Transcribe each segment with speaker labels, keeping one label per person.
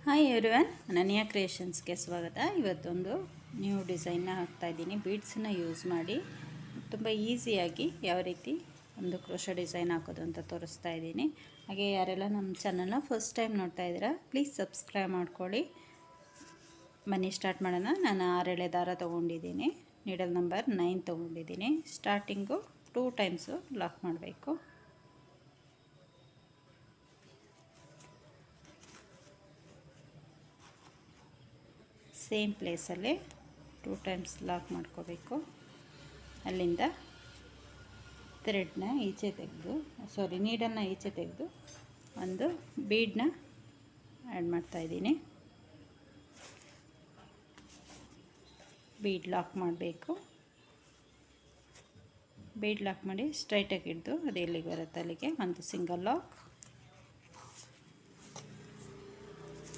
Speaker 1: Hi everyone, ಅನನ್ಯ ಕ್ರಿಯೇಷನ್ಸ್ಗೆ ಸ್ವಾಗತ. ಇವತ್ತೊಂದು ನ್ಯೂ ಡಿಸೈನ್ನ ಹಾಕ್ತಾಯಿದ್ದೀನಿ. ಬೀಡ್ಸನ್ನ ಯೂಸ್ ಮಾಡಿ ತುಂಬ ಈಸಿಯಾಗಿ ಯಾವ ರೀತಿ ಒಂದು ಕ್ರೋಶೋ ಡಿಸೈನ್ ಹಾಕೋದು ಅಂತ ತೋರಿಸ್ತಾ ಇದ್ದೀನಿ. ಹಾಗೆ ಯಾರೆಲ್ಲ ನಮ್ಮ ಚಾನಲ್ನ ಫಸ್ಟ್ ಟೈಮ್ ನೋಡ್ತಾ ಇದ್ದೀರಾ ಪ್ಲೀಸ್ ಸಬ್ಸ್ಕ್ರೈಬ್ ಮಾಡ್ಕೊಳ್ಳಿ. ಬನ್ನಿ ಸ್ಟಾರ್ಟ್ ಮಾಡೋಣ. ನಾನು 6 ಎಳೆ ದಾರ ತೊಗೊಂಡಿದ್ದೀನಿ. ನೀಡಲ್ ನಂಬರ್ 9 ತೊಗೊಂಡಿದ್ದೀನಿ. ಸ್ಟಾರ್ಟಿಂಗು 2 ಟೈಮ್ಸು ಲಾಕ್ ಮಾಡಬೇಕು. ಸೇಮ್ ಪ್ಲೇಸಲ್ಲಿ 2 ಟೈಮ್ಸ್ ಲಾಕ್ ಮಾಡ್ಕೋಬೇಕು. ಅಲ್ಲಿಂದ ಥ್ರೆಡ್ನ ಈಚೆ ತೆಗೆದು ನೀಡಲ್ನ ಈಚೆ ತೆಗೆದು ಒಂದು ಬೀಡನ್ನ ಆ್ಯಡ್ ಮಾಡ್ತಾಯಿದ್ದೀನಿ. ಬೀಡ್ ಲಾಕ್ ಮಾಡಬೇಕು. ಬೀಡ್ ಲಾಕ್ ಮಾಡಿ ಸ್ಟ್ರೈಟಾಗಿ ಹಿಡಿದು ಅದು ಎಲ್ಲಿಗೆ ಬರುತ್ತೆ ಅಲ್ಲಿಗೆ ಒಂದು ಸಿಂಗಲ್ ಲಾಕ್.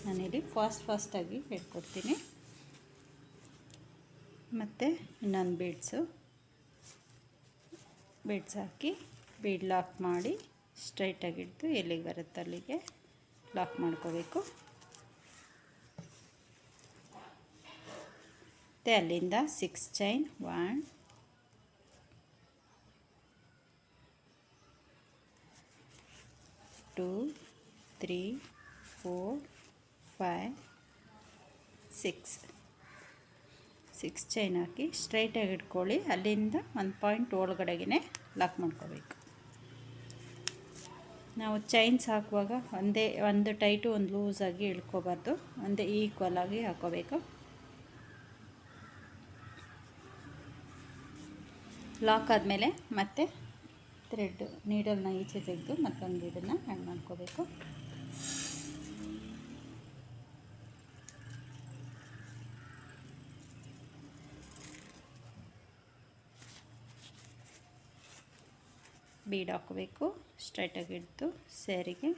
Speaker 1: ನಾನಿಲ್ಲಿ ಫಾಸ್ಟಾಗಿ ಹೇಳ್ಕೊಡ್ತೀನಿ. ಮತ್ತು ಇನ್ನೊಂದು ಬೀಡ್ಸ್ ಹಾಕಿ ಬೀಡ್ ಲಾಕ್ ಮಾಡಿ ಸ್ಟ್ರೈಟಾಗಿ ಹಿಡಿದು ಎಲ್ಲಿಗೆ ಬರುತ್ತೆ ಅಲ್ಲಿಗೆ ಲಾಕ್ ಮಾಡ್ಕೋಬೇಕು. ಮತ್ತು ಅಲ್ಲಿಂದ 6 ಚೈನ್ 1 2 3 4 5 6 ಚೈನ್ ಹಾಕಿ ಸ್ಟ್ರೈಟಾಗಿ ಇಟ್ಕೊಳ್ಳಿ. ಅಲ್ಲಿಂದ ಒಂದು ಪಾಯಿಂಟ್ ಒಳಗಡೆಗೆ ಲಾಕ್ ಮಾಡ್ಕೋಬೇಕು. ನಾವು ಚೈನ್ಸ್ ಹಾಕುವಾಗ ಒಂದು ಟೈಟು ಒಂದು ಲೂಸಾಗಿ ಇಳ್ಕೋಬಾರ್ದು, ಒಂದೇ ಈಕ್ವಲ್ ಆಗಿ ಹಾಕೋಬೇಕು. ಲಾಕ್ ಆದಮೇಲೆ ಮತ್ತೆ ಥ್ರೆಡ್ ನೀಡಲ್ನ ಈಚೆ ತೆಗೆದು ಮತ್ತೊಂದು ಬೀಡನ್ನು ಆ್ಯಡ್ ಮಾಡ್ಕೋಬೇಕು. ಬೀಡ್ ಹಾಕೋಬೇಕು. ಸ್ಟ್ರೈಟಾಗಿ ಹಿಡಿದು ಸೇರಿಗೆ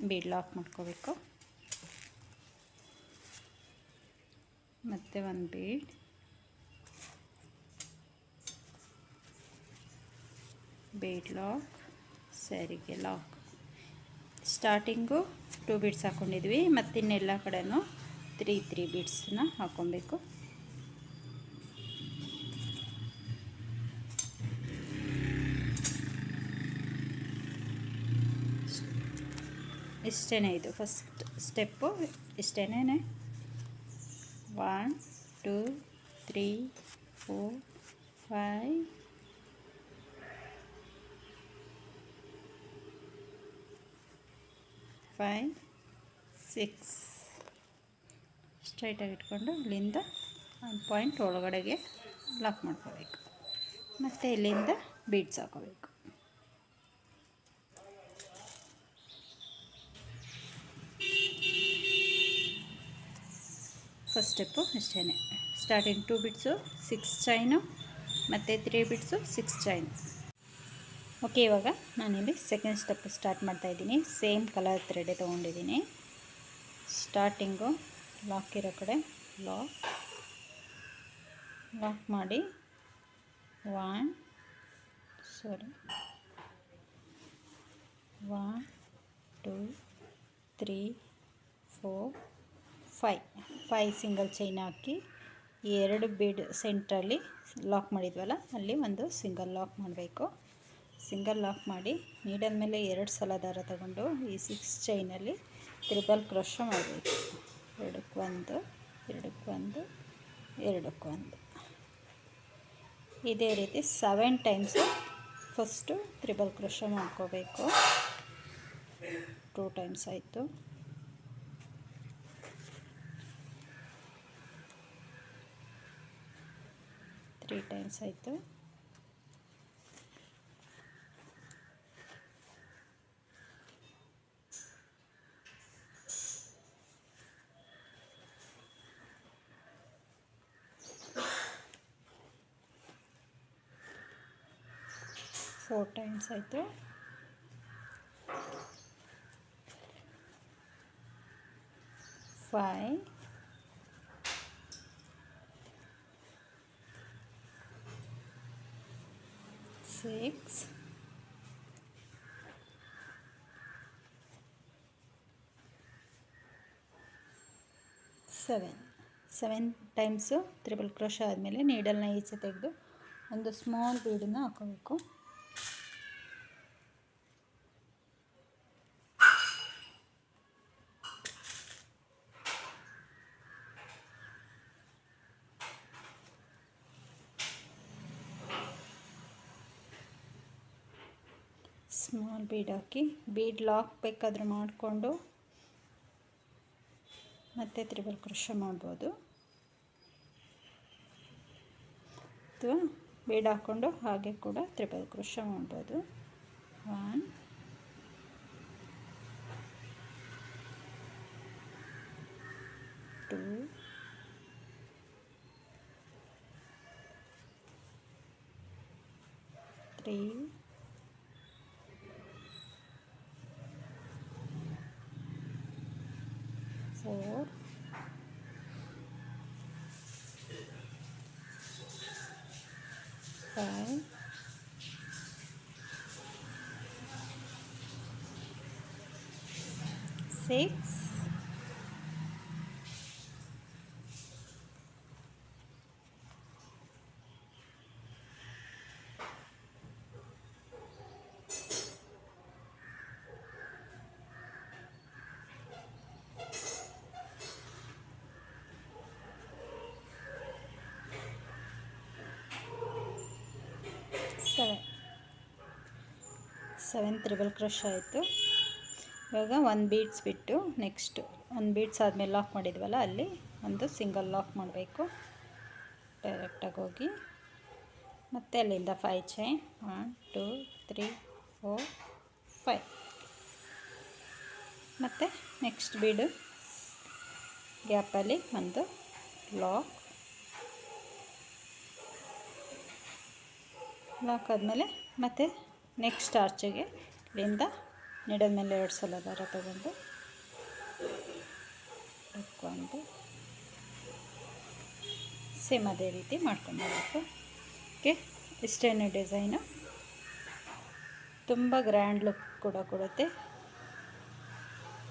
Speaker 1: ಬೀಡ್ ಲಾಕ್ ಮಾಡ್ಕೋಬೇಕು. ಮತ್ತು ಒಂದು ಬೀಡ್ ಲಾಕ್, ಸ್ಯಾರಿಗೆ ಲಾಕ್. ಸ್ಟಾರ್ಟಿಂಗು 2 ಬೀಡ್ಸ್ ಹಾಕ್ಕೊಂಡಿದ್ವಿ, ಮತ್ತು ಇನ್ನೆಲ್ಲ ಕಡೆನೂ 3 ಬೀಡ್ಸನ್ನ ಹಾಕ್ಕೊಬೇಕು. ಇಷ್ಟೇ, ಇದು ಫಸ್ಟ್ ಸ್ಟೆಪ್ಪು. ಇಷ್ಟೇ. 1 2 3 4 5 6 ಸ್ಟ್ರೈಟಾಗಿ ಇಟ್ಕೊಂಡು ಇಲ್ಲಿಂದ ಒಂದು ಪಾಯಿಂಟ್ ಒಳಗಡೆಗೆ ಲಾಕ್ ಮಾಡ್ಕೋಬೇಕು. ಮತ್ತು ಇಲ್ಲಿಂದ ಬೀಡ್ಸ್ ಹಾಕೋಬೇಕು. ಫಸ್ಟ್ ಸ್ಟೆಪ್ಪು ಅಷ್ಟೇ. ಸ್ಟಾರ್ಟಿಂಗ್ 2 ಬೀಡ್ಸು 6 ಚೈನು ಮತ್ತು 3 ಬೀಡ್ಸು 6 ಚೈನ್. ಓಕೆ, ಇವಾಗ ನಾನಿಲ್ಲಿ ಸೆಕೆಂಡ್ ಸ್ಟೆಪ್ ಸ್ಟಾರ್ಟ್ ಮಾಡ್ತಾಯಿದ್ದೀನಿ. ಸೇಮ್ ಕಲರ್ ಥ್ರೆಡೇ ತೊಗೊಂಡಿದ್ದೀನಿ. ಸ್ಟಾರ್ಟಿಂಗು ಲಾಕ್ ಇರೋ ಕಡೆ ಲಾಕ್ ಮಾಡಿ 1 2 3 4 5 ಸಿಂಗಲ್ ಚೈನ್ ಹಾಕಿ ಈ 2 ಬೀಡ್ ಸೆಂಟ್ರಲ್ಲಿ ಲಾಕ್ ಮಾಡಿದ್ವಲ್ಲ ಅಲ್ಲಿ ಒಂದು ಸಿಂಗಲ್ ಲಾಕ್ ಮಾಡಬೇಕು. ಸಿಂಗಲ್ ಲಾಕ್ ಮಾಡಿ ನೀಡಲ್ ಮೇಲೆ 2 ಸಲ ದಾರ ತಗೊಂಡು ಈ 6 ಚೈನಲ್ಲಿ ತ್ರಿಬಲ್ ಕ್ರೋಶೋ ಮಾಡಬೇಕು. 2ಕ್ಕೆ 1 2ಕ್ಕೆ 1 2ಕ್ಕೆ 1. ಇದೇ ರೀತಿ 7 ಟೈಮ್ಸು ಫಸ್ಟು ತ್ರಿಬಲ್ ಕ್ರೋಶೋ ಮಾಡ್ಕೋಬೇಕು. 2 ಟೈಮ್ಸ್ ಆಯಿತು. 3 ಟೈಮ್ಸ್ ಆಯಿತು. 4 ಟೈಮ್ಸ್ ಆಯಿತು. 5 6 7 ಟೈಮ್ಸು ತ್ರಿಬಲ್ ಕ್ರೋಶ ಆದಮೇಲೆ ನೀಡಲ್ನ ಈಚೆ ತೆಗೆದು ಒಂದು ಸ್ಮಾಲ್ ಬೀಡನ್ನು ಹಾಕೋಬೇಕು. ಸ್ಮಾಲ್ ಬೀಡ್ ಹಾಕಿ ಬೀಡ್ ಲಾಕ್ ಬೇಕಾದರೂ ಮಾಡಿಕೊಂಡು ಮತ್ತೆ ತ್ರಿಬಲ್ ಕ್ರೋಶ ಮಾಡ್ಬೋದು, ಅಥವಾ ಬೀಡ್ ಹಾಕ್ಕೊಂಡು ಹಾಗೆ ಕೂಡ ತ್ರಿಬಲ್ ಕ್ರೋಶ ಮಾಡ್ಬೋದು. 1 2 3 4 5 6 7 ತ್ರಿಬಲ್ ಕ್ರೋಶ ಆಯಿತು. ಇವಾಗ 1 ಬೀಡ್ಸ್ ಬಿಟ್ಟು ನೆಕ್ಸ್ಟ್ 1 ಬೀಡ್ಸ್ ಆದಮೇಲೆ ಲಾಕ್ ಮಾಡಿದ್ವಲ್ಲ ಅಲ್ಲಿ ಒಂದು ಸಿಂಗಲ್ ಲಾಕ್ ಮಾಡಬೇಕು. ಡೈರೆಕ್ಟಾಗಿ ಹೋಗಿ ಮತ್ತು ಅಲ್ಲಿಂದ 5 ಚೈನ್ 1 2 3 4 5 ಮತ್ತು ನೆಕ್ಸ್ಟ್ ಬೀಡು ಗ್ಯಾಪಲ್ಲಿ ಒಂದು ಲಾಕ್ ಆದಮೇಲೆ ಮತ್ತು ನೆಕ್ಸ್ಟ್ ಆರ್ಚಿಗೆ ಇಲ್ಲಿಂದ ನೀಡಲ್ ಮೇಲೆ 2 ಸಲ ದಾರ ತಗೊಂಡು ಇಟ್ಕೊಂಡು ಸೇಮ್ ಅದೇ ರೀತಿ ಮಾಡ್ಕೊಂಡ್ಬರಬೇಕು. ಓಕೆ, ಇಷ್ಟೇನು ಡಿಸೈನು. ತುಂಬ ಗ್ರ್ಯಾಂಡ್ ಲುಕ್ ಕೂಡ ಕೊಡುತ್ತೆ,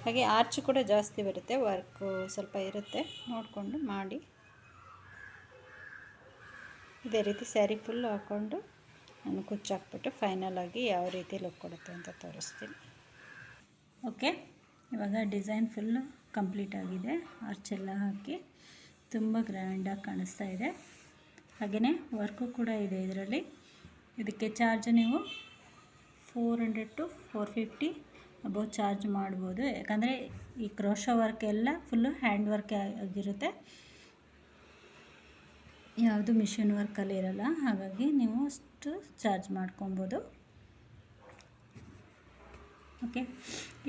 Speaker 1: ಹಾಗೆ ಆರ್ಚ್ ಕೂಡ ಜಾಸ್ತಿ ಬರುತ್ತೆ, ವರ್ಕು ಸ್ವಲ್ಪ ಇರುತ್ತೆ, ನೋಡಿಕೊಂಡು ಮಾಡಿ. ಇದೇ ರೀತಿ ಸ್ಯಾರಿ ಫುಲ್ ಹಾಕ್ಕೊಂಡು ನಾನು ಕುಚ್ಚಾಕ್ಬಿಟ್ಟು ಫೈನಲಾಗಿ ಯಾವ ರೀತಿ ಲುಕ್ ಕೊಡುತ್ತೆ ಅಂತ ತೋರಿಸ್ತೀನಿ. ಓಕೆ, ಇವಾಗ ಡಿಸೈನ್ ಫುಲ್ಲು ಕಂಪ್ಲೀಟ್ ಆಗಿದೆ. ಆರ್ಚೆಲ್ಲ ಹಾಕಿ ತುಂಬ ಗ್ರ್ಯಾಂಡಾಗಿ ಕಾಣಿಸ್ತಾ ಇದೆ. ಹಾಗೆಯೇ ವರ್ಕು ಕೂಡ ಇದೆ ಇದರಲ್ಲಿ. ಇದಕ್ಕೆ ಚಾರ್ಜ್ ನೀವು 400 to 450 ಅಬೌವ್ ಚಾರ್ಜ್ ಮಾಡ್ಬೋದು, ಯಾಕಂದರೆ ಈ ಕ್ರೋಶ ವರ್ಕ್ ಎಲ್ಲ ಫುಲ್ಲು ಹ್ಯಾಂಡ್ ವರ್ಕ್ ಆಗಿರುತ್ತೆ, ಯಾವುದು ಮಿಷಿನ್ ವರ್ಕಲ್ಲಿ ಇರಲ್ಲ. ಹಾಗಾಗಿ ನೀವು ಅಷ್ಟು ಚಾರ್ಜ್ ಮಾಡ್ಕೊಬೋದು. ಓಕೆ,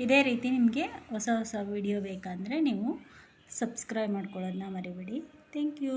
Speaker 1: ಇದೇ ರೀತಿ ನಿಮಗೆ ಹೊಸ ಹೊಸ ವಿಡಿಯೋ ಬೇಕಂದರೆ ನೀವು ಸಬ್ಸ್ಕ್ರೈಬ್ ಮಾಡ್ಕೊಳ್ಳೋದನ್ನ ಮರಿಬೇಡಿ. Thank you.